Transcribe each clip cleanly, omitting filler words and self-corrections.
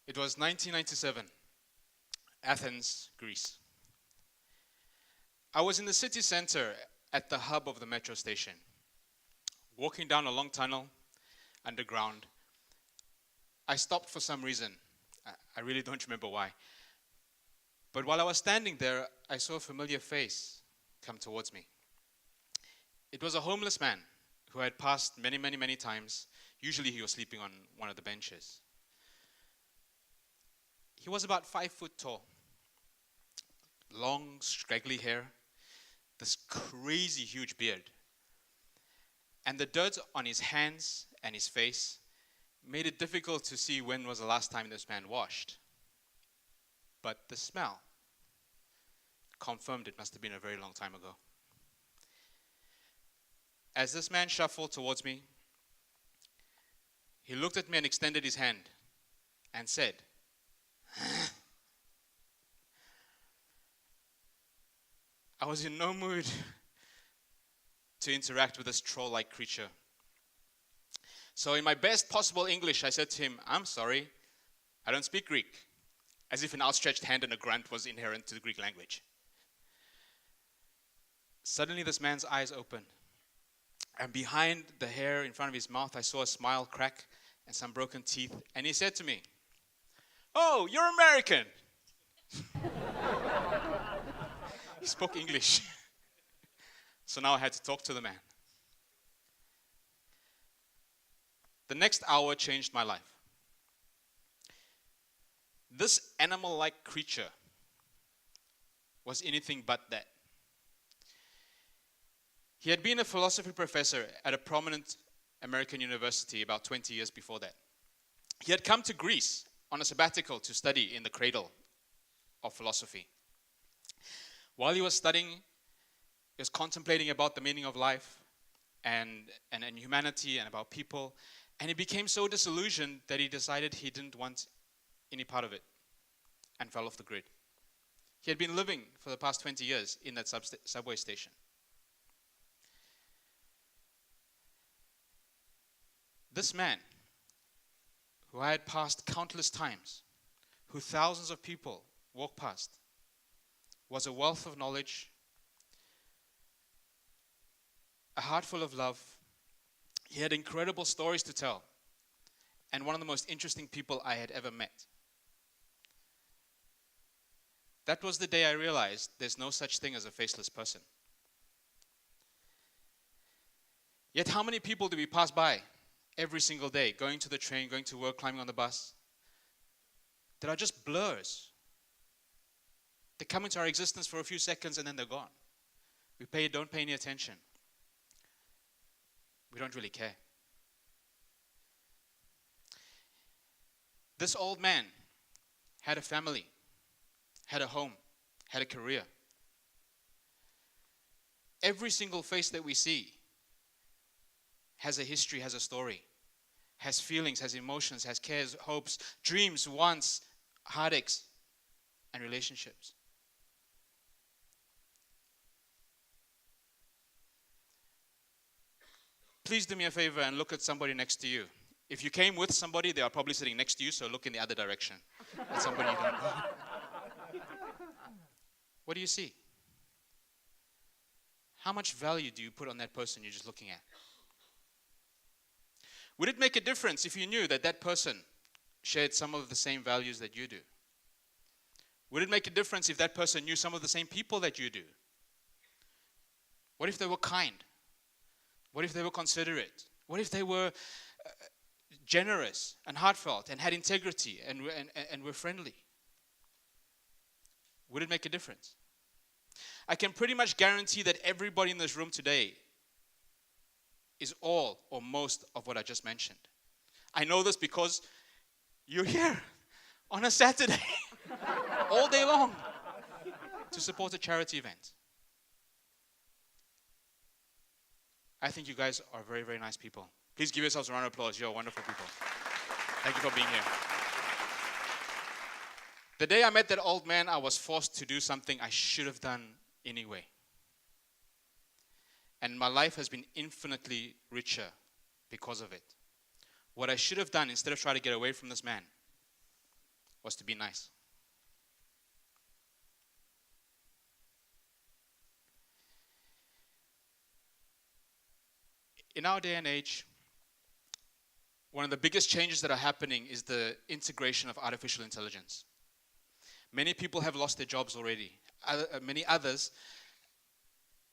It was 1997, Athens, Greece. I was in the city center at the hub of the metro station, walking down a long tunnel underground. I stopped for some reason. I really don't remember why. But while I was standing there, I saw a familiar face come towards me. It was a homeless man who I had passed many, many, many times. Usually he was sleeping on one of the benches. He was about 5 foot tall, long, scraggly hair, this crazy huge beard. And the dirt on his hands and his face made it difficult to see when was the last time this man washed. But the smell confirmed it must have been a very long time ago. As this man shuffled towards me, he looked at me and extended his hand and said, I was in no mood to interact with this troll-like creature. So in my best possible English, I said to him, I'm sorry, I don't speak Greek, as if an outstretched hand and a grunt was inherent to the Greek language. Suddenly this man's eyes opened, and behind the hair in front of his mouth, I saw a smile crack and some broken teeth, and he said to me, "Oh, you're American." He spoke English. So now I had to talk to the man. The next hour changed my life. This animal-like creature was anything but that. He had been a philosophy professor at a prominent American university about 20 years before that. He had come to Greece on a sabbatical to study in the cradle of philosophy. While he was studying, he was contemplating about the meaning of life and humanity and about people, and he became so disillusioned that he decided he didn't want any part of it and fell off the grid. He had been living for the past 20 years in that subway station. This man, who I had passed countless times, who thousands of people walk past, was a wealth of knowledge, a heart full of love. He had incredible stories to tell, and one of the most interesting people I had ever met. That was the day I realized there's no such thing as a faceless person. Yet how many people do we pass by every single day, going to the train, going to work, climbing on the bus, that are just blurs? They come into our existence for a few seconds and then they're gone. We don't pay any attention. We don't really care. This old man had a family, had a home, had a career. Every single face that we see has a history, has a story, has feelings, has emotions, has cares, hopes, dreams, wants, heartaches, and relationships. Please do me a favor and look at somebody next to you. If you came with somebody, they are probably sitting next to you, so look in the other direction at somebody you don't know. What do you see? How much value do you put on that person you're just looking at? Would it make a difference if you knew that that person shared some of the same values that you do? Would it make a difference if that person knew some of the same people that you do? What if they were kind? What if they were considerate? What if they were generous and heartfelt and had integrity and were friendly? Would it make a difference? I can pretty much guarantee that everybody in this room today is all or most of what I just mentioned. I know this because you're here on a Saturday all day long to support a charity event. I think you guys are very, very nice people. Please give yourselves a round of applause. You're wonderful people. Thank you for being here. The day I met that old man, I was forced to do something I should have done anyway. And my life has been infinitely richer because of it. What I should have done, instead of trying to get away from this man, was to be nice. In our day and age, one of the biggest changes that are happening is the integration of artificial intelligence. Many people have lost their jobs already. Many others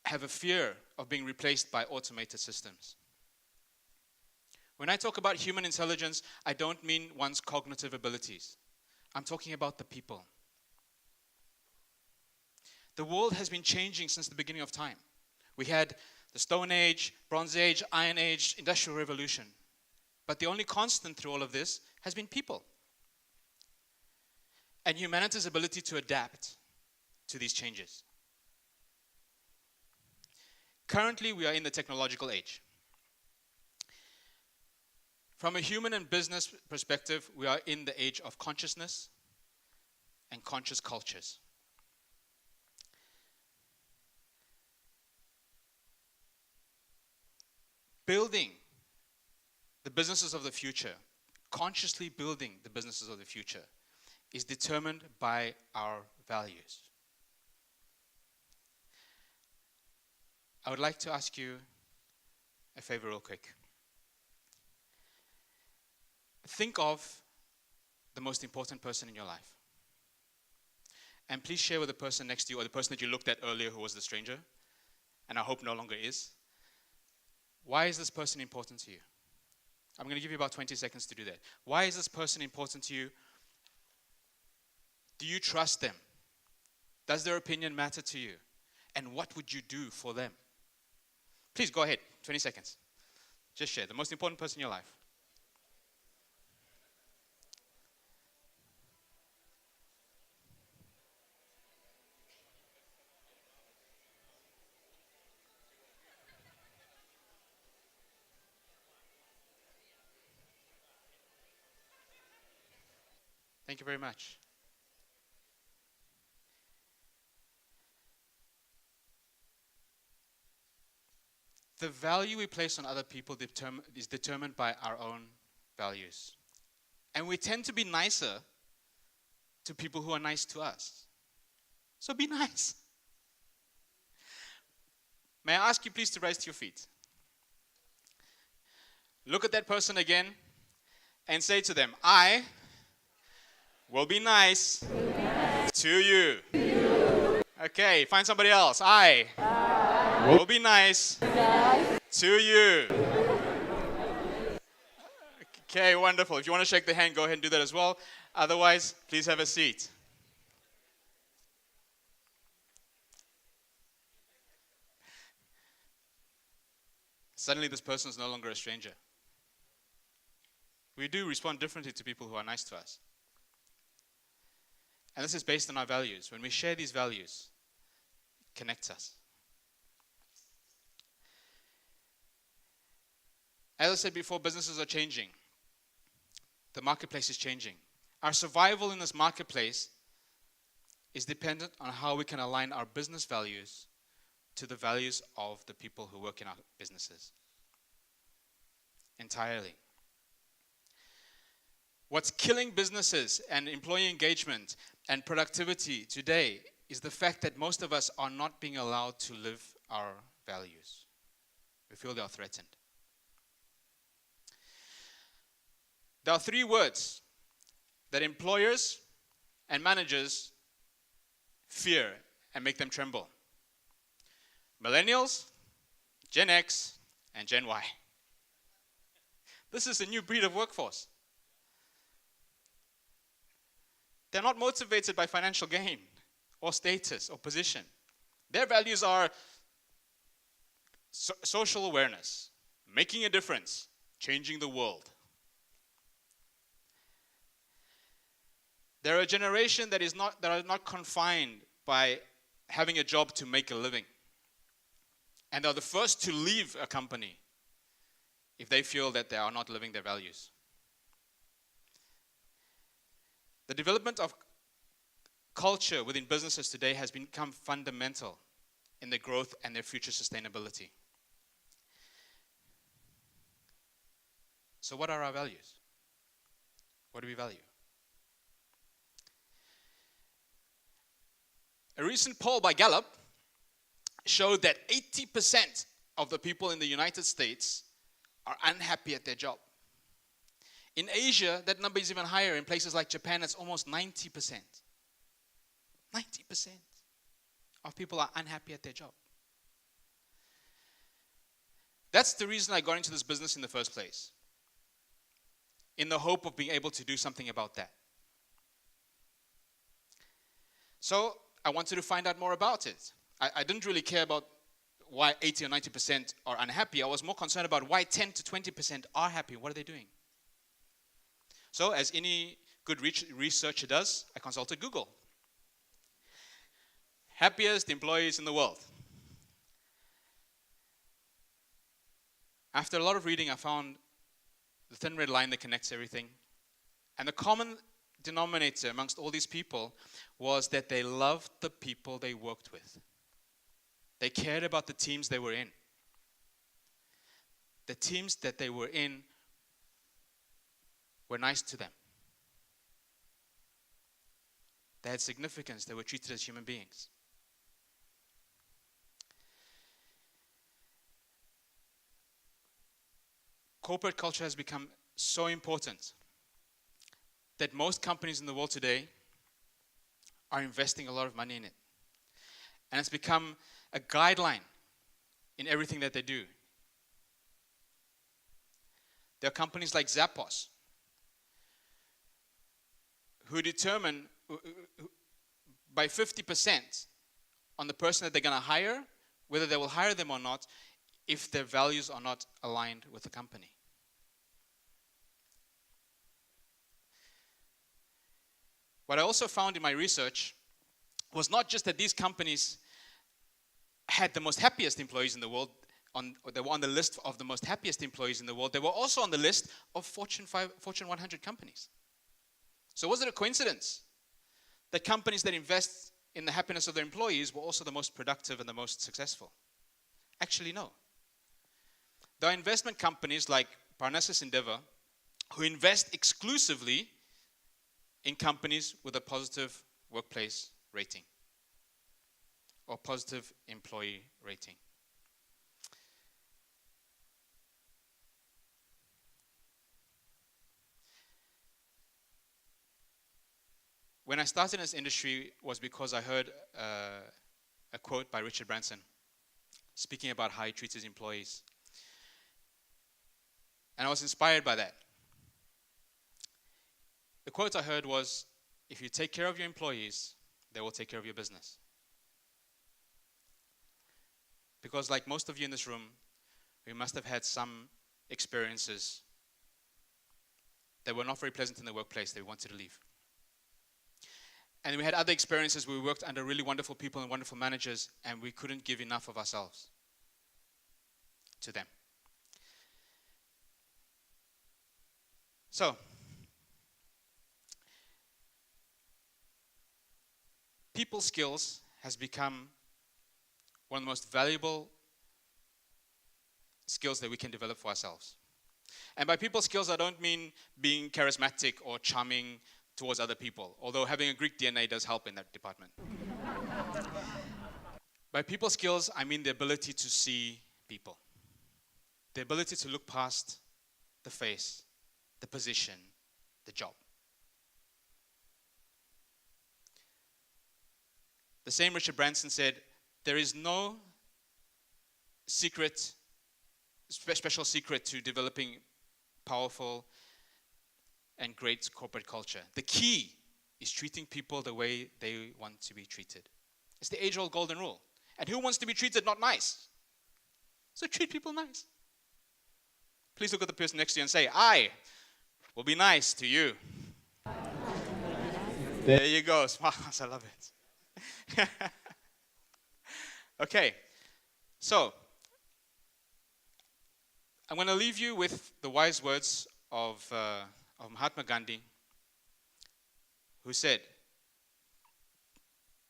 have a fear of being replaced by automated systems. When I talk about human intelligence, I don't mean one's cognitive abilities. I'm talking about the people. The world has been changing since the beginning of time. We had the Stone Age, Bronze Age, Iron Age, Industrial Revolution. But the only constant through all of this has been people. And humanity's ability to adapt to these changes. Currently, we are in the technological age. From a human and business perspective, we are in the age of consciousness and conscious cultures. Building the businesses of the future, consciously building the businesses of the future, is determined by our values. I would like to ask you a favor real quick. Think of the most important person in your life. And please share with the person next to you, or the person that you looked at earlier who was the stranger, and I hope no longer is. Why is this person important to you? I'm going to give you about 20 seconds to do that. Why is this person important to you? Do you trust them? Does their opinion matter to you? And what would you do for them? Please go ahead, 20 seconds. Just share the most important person in your life. Thank you very much. The value we place on other people is determined by our own values. And we tend to be nicer to people who are nice to us. So be nice. May I ask you please to rise to your feet? Look at that person again and say to them, I will be nice to you. Okay, find somebody else. I will be nice to you. Okay, wonderful. If you want to shake the hand, go ahead and do that as well. Otherwise, please have a seat. Suddenly, this person is no longer a stranger. We do respond differently to people who are nice to us. And this is based on our values. When we share these values, it connects us. As I said before, businesses are changing. The marketplace is changing. Our survival in this marketplace is dependent on how we can align our business values to the values of the people who work in our businesses. Entirely. What's killing businesses and employee engagement and productivity today is the fact that most of us are not being allowed to live our values. We feel they are threatened. There are 3 words that employers and managers fear and make them tremble. Millennials, Gen X, and Gen Y. This is a new breed of workforce. They're not motivated by financial gain or status or position. Their values are social awareness, making a difference, changing the world. They're a generation that are not confined by having a job to make a living. And they're the first to leave a company if they feel that they are not living their values. The development of culture within businesses today has become fundamental in their growth and their future sustainability. So what are our values? What do we value? A recent poll by Gallup showed that 80% of the people in the United States are unhappy at their job. In Asia, that number is even higher. In places like Japan, it's almost 90%. 90% of people are unhappy at their job. That's the reason I got into this business in the first place, in the hope of being able to do something about that. So I wanted to find out more about it. I didn't really care about why 80 or 90% are unhappy. I was more concerned about why 10 to 20% are happy. What are they doing? So as any good researcher does, I consulted Google. Happiest employees in the world. After a lot of reading, I found the thin red line that connects everything. And the common denominator amongst all these people was that they loved the people they worked with. They cared about the teams they were in. The teams that they were in were nice to them. They had significance. They were treated as human beings. Corporate culture has become so important that most companies in the world today are investing a lot of money in it. And it's become a guideline in everything that they do. There are companies like Zappos who determine by 50% on the person that they're going to hire, whether they will hire them or not, if their values are not aligned with the company. What I also found in my research was not just that these companies had the most happiest employees in the world, they were on the list of the most happiest employees in the world, they were also on the list of Fortune 100 companies. So was it a coincidence that companies that invest in the happiness of their employees were also the most productive and the most successful? Actually, no. There are investment companies like Parnassus Endeavor who invest exclusively in companies with a positive workplace rating or positive employee rating. When I started in this industry was because I heard a quote by Richard Branson speaking about how he treats his employees. And I was inspired by that. The quote I heard was, if you take care of your employees, they will take care of your business. Because like most of you in this room, we must have had some experiences that were not very pleasant in the workplace that we wanted to leave. And we had other experiences where we worked under really wonderful people and wonderful managers, and we couldn't give enough of ourselves to them. So, people skills has become one of the most valuable skills that we can develop for ourselves. And by people skills, I don't mean being charismatic or charming towards other people, although having a Greek DNA does help in that department. By people skills, I mean the ability to see people. The ability to look past the face, the position, the job. The same Richard Branson said, there is no secret, special secret to developing powerful and great corporate culture. The key is treating people the way they want to be treated. It's the age-old golden rule. And who wants to be treated not nice? So treat people nice. Please look at the person next to you and say, I will be nice to you. There you go. Smiles, I love it. Okay, so I'm going to leave you with the wise words of Mahatma Gandhi, who said,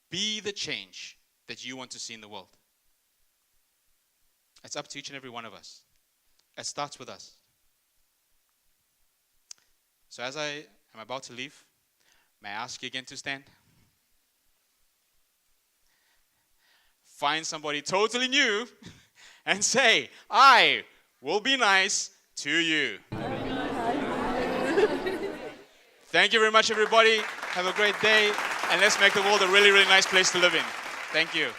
be the change that you want to see in the world. It's up to each and every one of us. It starts with us. So as I am about to leave, may I ask you again to stand? find somebody totally new and say, I will be nice to you. Thank you very much, everybody. Have a great day. And let's make the world a really, really nice place to live in. Thank you.